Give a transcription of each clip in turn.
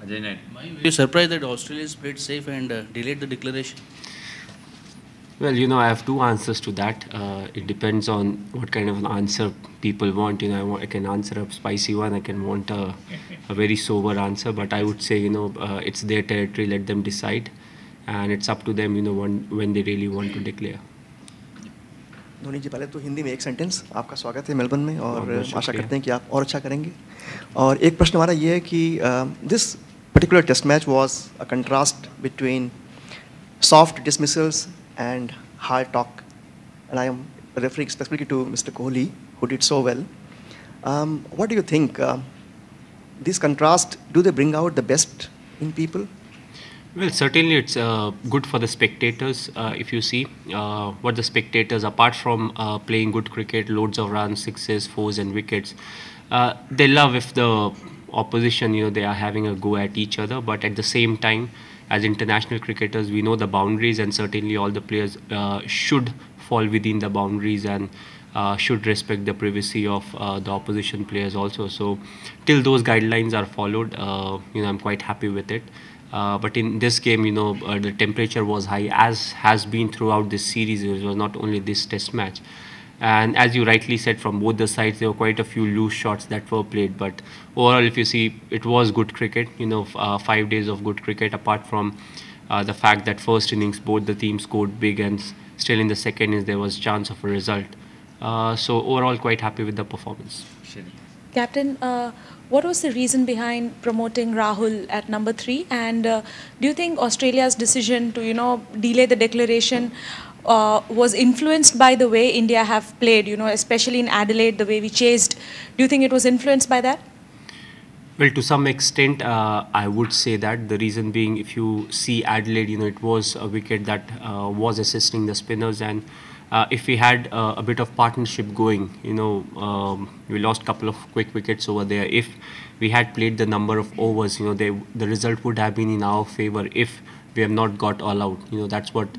You surprised that Australians played safe and delayed the declaration? Well, I have two answers to that. It depends on what kind of an answer people want. I can answer a spicy one. I can want a very sober answer. But I would say, it's their territory. Let them decide, and it's up to them. When they really want to declare. Dhoni जी, पहले तो हिंदी में एक sentence आपका स्वागत है Melbourne में और आशा करते हैं कि आप और अच्छा करेंगे। और एक प्रश्न हमारा ये है कि this particular test match was a contrast between soft dismissals and hard talk, and I am referring specifically to Mr. Kohli, who did so well. What do you think? These contrasts, do they bring out the best in people? Well, certainly it's good for the spectators. If you see what the spectators, apart from playing good cricket, loads of runs, sixes, fours and wickets, they love if the opposition, they are having a go at each other. But at the same time, as international cricketers, we know the boundaries, and certainly all the players should fall within the boundaries and should respect the privacy of the opposition players also. So till those guidelines are followed, I'm quite happy with it. But in this game, the temperature was high, as has been throughout this series. It was not only this test match. And as you rightly said, from both the sides, there were quite a few loose shots that were played. But overall, if you see, it was good cricket, 5 days of good cricket, apart from the fact that first innings, both the teams scored big, and still in the second innings, there was chance of a result. So overall, quite happy with the performance. Captain, what was the reason behind promoting Rahul at number 3? And do you think Australia's decision to, delay the declaration was influenced by the way India have played, especially in Adelaide, the way we chased? Do you think it was influenced by that? Well, to some extent, I would say that. The reason being, if you see Adelaide, it was a wicket that was assisting the spinners, and if we had a bit of partnership going, we lost a couple of quick wickets over there. If we had played the number of overs, the result would have been in our favor if we have not got all out. That's what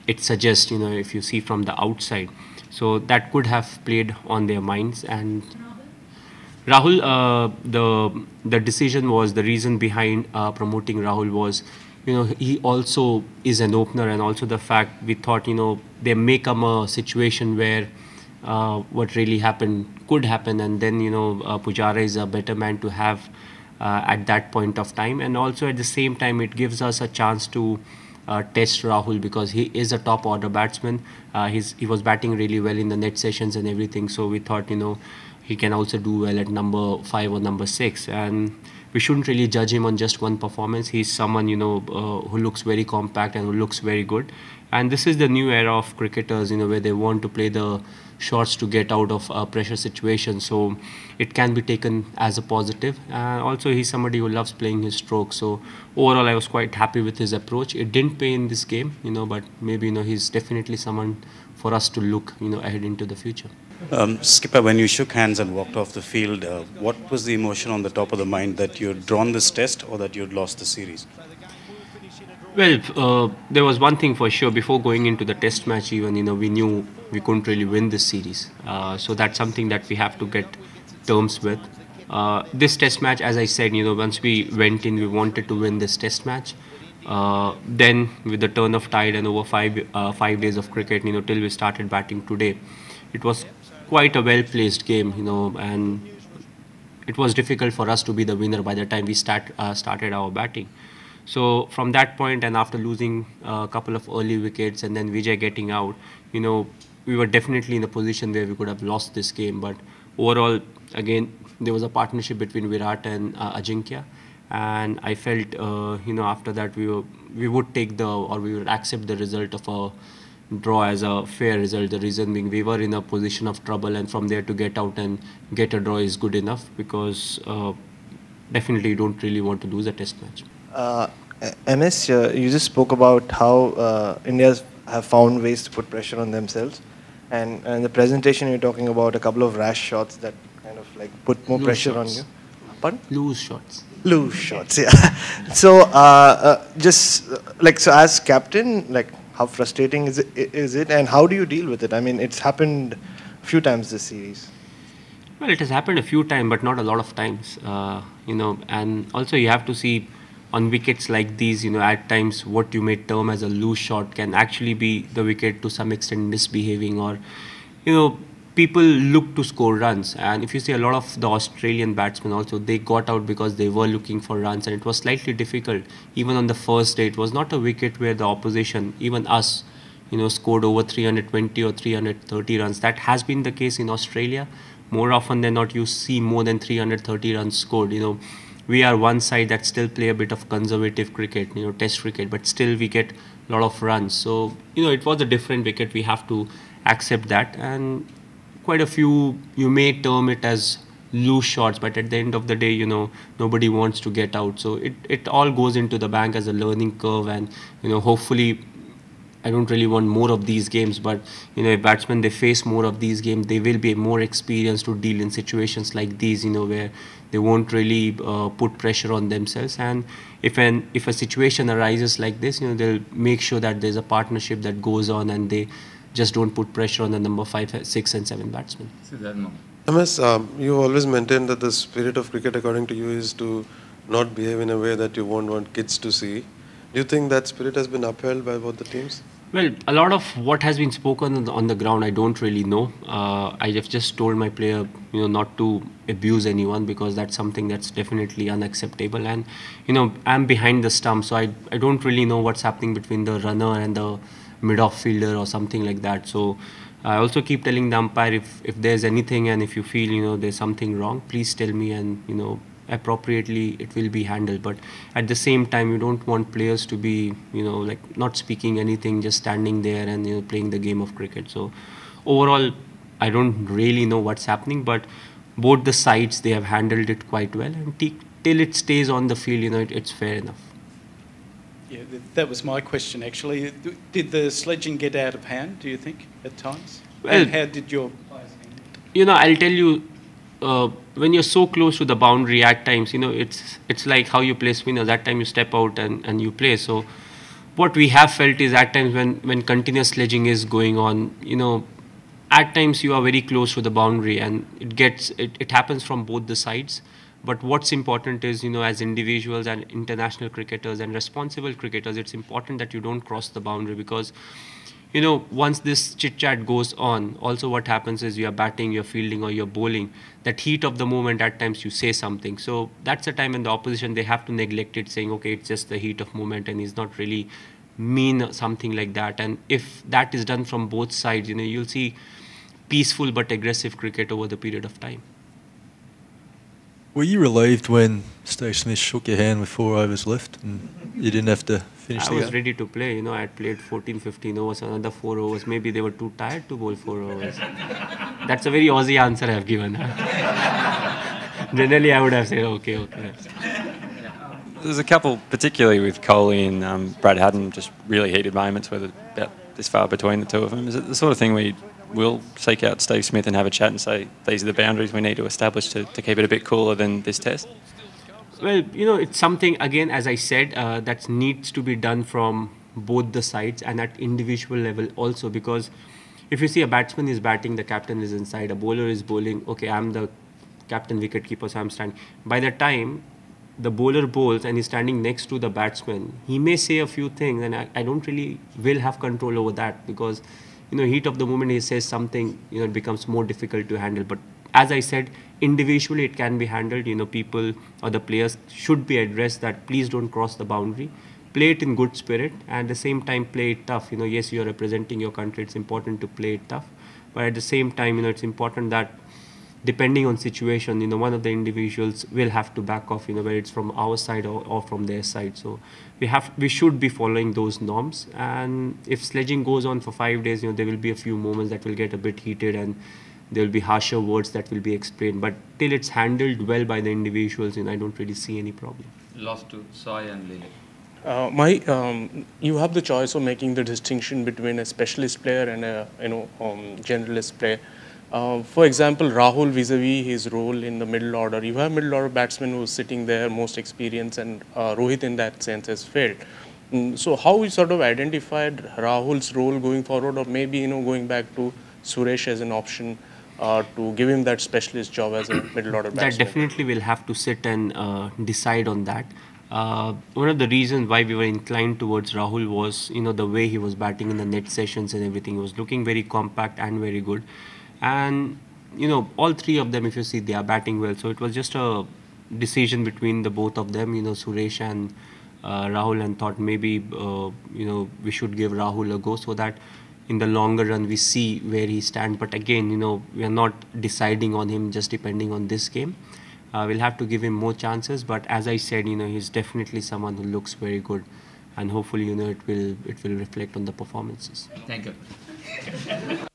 it suggests, if you see from the outside. So that could have played on their minds. And Rahul, the decision was, the reason behind promoting Rahul was, he also is an opener, and also the fact we thought, there may come a situation where what really happened could happen, and then, Pujara is a better man to have at that point of time. And also at the same time, it gives us a chance to test Rahul, because he is a top order batsman. He was batting really well in the net sessions and everything, so we thought, he can also do well at number 5 or number 6, and we shouldn't really judge him on just one performance. He's someone, who looks very compact and who looks very good. And this is the new era of cricketers, where they want to play the shots to get out of pressure situations. So it can be taken as a positive. Also, he's somebody who loves playing his stroke. So overall, I was quite happy with his approach. It didn't pay in this game, but maybe, he's definitely someone for us to look, ahead into the future. Skipper, when you shook hands and walked off the field, what was the emotion on the top of the mind, that you had drawn this test or that you had lost the series? Well, there was one thing for sure. Before going into the test match, even, we knew we couldn't really win this series. So that's something that we have to get terms with. This test match, as I said, once we went in, we wanted to win this test match. Then with the turn of tide and over 5 days of cricket, till we started batting today, it was quite a well-placed game, and it was difficult for us to be the winner by the time we started our batting. So from that point, and after losing a couple of early wickets and then Vijay getting out, we were definitely in a position where we could have lost this game. But overall, again, there was a partnership between Virat and Ajinkya, and I felt, after that we would take we would accept the result of a draw as a fair result. The reason being, we were in a position of trouble, and from there to get out and get a draw is good enough, because definitely you don't really want to lose a test match. MS, you just spoke about how India have found ways to put pressure on themselves, and in the presentation you're talking about a couple of rash shots that kind of like put more pressure on you. Pardon? Loose shots. Loose shots, yeah. So so as captain, how frustrating is it, and how do you deal with it? I mean, it's happened a few times this series. Well, it has happened a few times, but not a lot of times. And also you have to see on wickets like these, at times what you may term as a loose shot can actually be the wicket to some extent misbehaving, or, people look to score runs. And if you see a lot of the Australian batsmen also, they got out because they were looking for runs, and it was slightly difficult. Even on the first day, it was not a wicket where the opposition, even us, scored over 320 or 330 runs. That has been the case in Australia. More often than not, you see more than 330 runs scored. We are one side that still play a bit of conservative cricket, test cricket, but still we get a lot of runs. So, it was a different wicket. We have to accept that. And quite a few, you may term it as loose shots, but at the end of the day, nobody wants to get out. So it all goes into the bank as a learning curve. And, hopefully, I don't really want more of these games, but if batsmen they face more of these games, they will be more experienced to deal in situations like these, where they won't really put pressure on themselves. And if a situation arises like this, they'll make sure that there's a partnership that goes on, and they just don't put pressure on the number 5, 6, and 7 batsmen. MS, you always maintain that the spirit of cricket, according to you, is to not behave in a way that you won't want kids to see. Do you think that spirit has been upheld by both the teams? Well, a lot of what has been spoken on the ground, I don't really know. I have just told my player, not to abuse anyone, because that's something that's definitely unacceptable. And, I'm behind the stump, so I don't really know what's happening between the runner and the mid-off fielder or something like that. So I also keep telling the umpire, if there's anything and if you feel, there's something wrong, please tell me, and, appropriately it will be handled. But at the same time, you don't want players to be like not speaking anything, just standing there and playing the game of cricket. So overall, I don't really know what's happening, but both the sides, they have handled it quite well, and till it stays on the field, it's fair enough. Yeah, that was my question actually. Did the sledging get out of hand, do you think, at times? Well, and how did your players handle it? I'll tell you, when you're so close to the boundary at times, it's like how you play spinners. At times you step out and you play. So what we have felt is at times when continuous sledging is going on, at times you are very close to the boundary, and it happens from both the sides. But what's important is, as individuals and international cricketers and responsible cricketers, it's important that you don't cross the boundary, because once this chit-chat goes on, also what happens is you're batting, you're fielding, or you're bowling, that heat of the moment, at times you say something. So that's the time when the opposition, they have to neglect it, saying, okay, it's just the heat of moment, and he's not really mean something like that. And if that is done from both sides, you'll see peaceful but aggressive cricket over the period of time. Were you relieved when Steve Smith shook your hand with 4 overs left and you didn't have to finish the game? I was ready to play. I had played 14, 15 overs, another 4 overs. Maybe they were too tired to bowl 4 overs. That's a very Aussie answer I've given. Generally, I would have said, okay. There's a couple, particularly with Kohli and Brad Haddon, just really heated moments where there's about this far between the two of them. Is it the sort of thing where we'll seek out Steve Smith and have a chat and say, these are the boundaries we need to establish to keep it a bit cooler than this test? Well, it's something, again, as I said, that needs to be done from both the sides and at individual level also, because if you see a batsman is batting, the captain is inside, a bowler is bowling, okay, I'm the captain wicketkeeper, so I'm standing. By the time the bowler bowls and he's standing next to the batsman, he may say a few things, and I don't really will have control over that, because heat of the moment, he says something, it becomes more difficult to handle. But as I said, individually it can be handled. People or the players should be addressed that please don't cross the boundary. Play it in good spirit, and at the same time play it tough. Yes, you're representing your country. It's important to play it tough. But at the same time, it's important that depending on situation, one of the individuals will have to back off, whether it's from our side or from their side. So we should be following those norms. And if sledging goes on for 5 days, there will be a few moments that will get a bit heated, and there will be harsher words that will be explained. But till it's handled well by the individuals, I don't really see any problem. Lost to Sai and Lily. You have the choice of making the distinction between a specialist player and a generalist player. For example, Rahul vis-a-vis his role in the middle order, you have middle order batsmen who's sitting there, most experienced, and Rohit in that sense has failed. So how we sort of identified Rahul's role going forward, or maybe going back to Suresh as an option, to give him that specialist job as a middle order batsman? That definitely will have to sit and decide on that. One of the reasons why we were inclined towards Rahul was, the way he was batting in the net sessions and everything. He was looking very compact and very good. And, all three of them, if you see, they are batting well. So it was just a decision between the both of them, Suresh and Rahul, and thought maybe, we should give Rahul a go so that in the longer run we see where he stands. But again, we are not deciding on him just depending on this game. We'll have to give him more chances, but as I said, he's definitely someone who looks very good, and hopefully, it will reflect on the performances. Thank you.